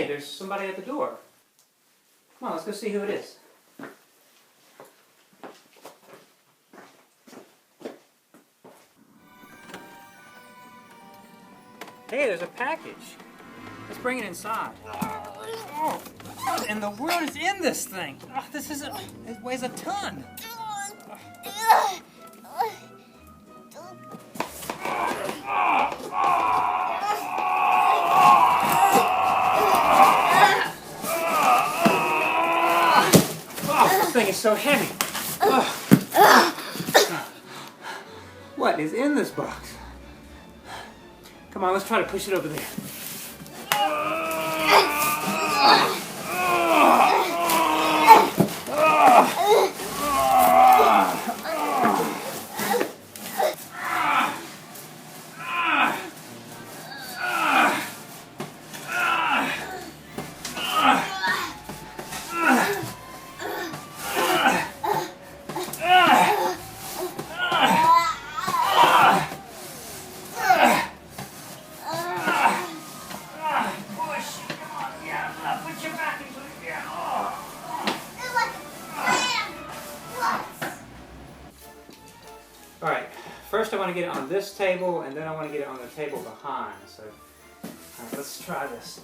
there's somebody at the door. Come on, let's go see who it is. Hey, there's a package. Let's bring it inside. Oh, what in the world is in this thing? Oh, it weighs a ton. This thing is so heavy. What is in this box? Come on, let's try to push it over there. Alright, first I want to get it on this table, and then I want to get it on the table behind. So, alright, let's try this.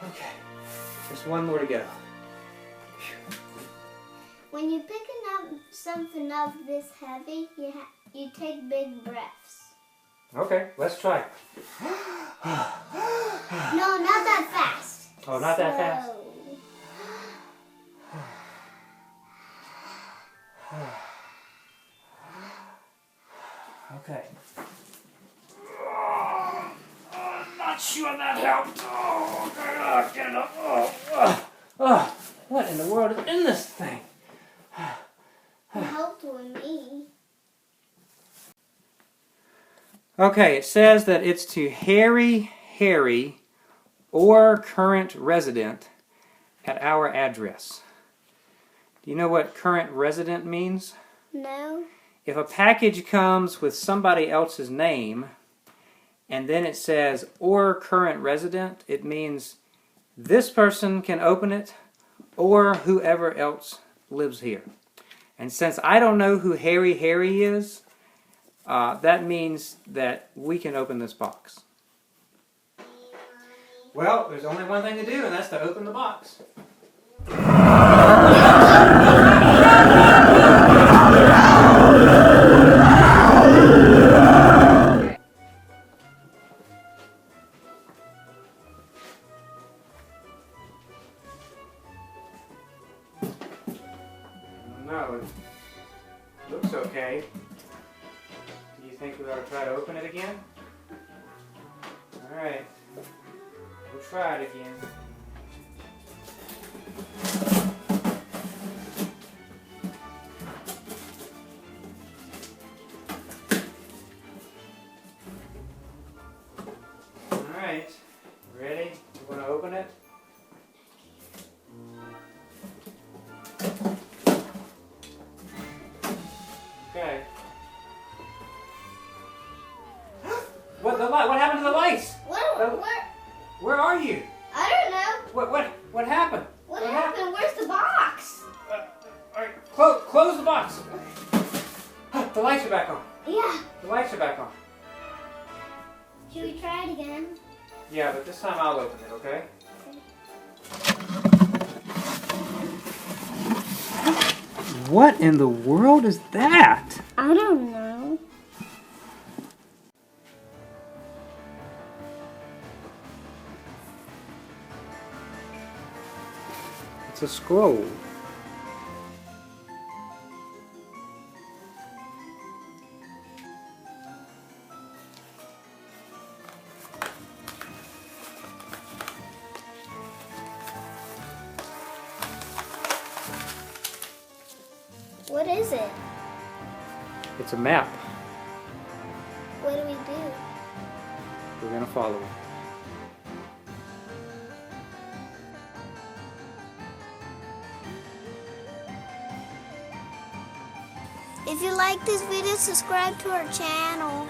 Okay, there's one more to go. When you're picking up something of this heavy, you take big breaths. Okay, let's try. No, not that fast. Oh, not that fast? Okay. I'm not sure that helped. Oh, okay, get it up. What in the world is in this thing? It helped with me. Okay, it says that it's to Harry, or current resident at our address. Do you know what current resident means? No. If a package comes with somebody else's name, and then it says, or current resident, it means this person can open it, or whoever else lives here. And since I don't know who Harry is, that means that we can open this box. Well, there's only one thing to do, and that's to open the box. No, it looks okay. Do you think we ought to try to open it again? Alright, we'll try it again. Alright, ready? You want to open it? Okay. What happened to the lights? Where are you? I don't know. What happened? What happened? Where's the box? All right, close the box. The lights are back on. Yeah. The lights are back on. Should we try it again? Yeah, but this time I'll open it, okay? What in the world is that? I don't know. It's a scroll. What is it? It's a map. What do we do? We're going to follow it. If you like this video, subscribe to our channel.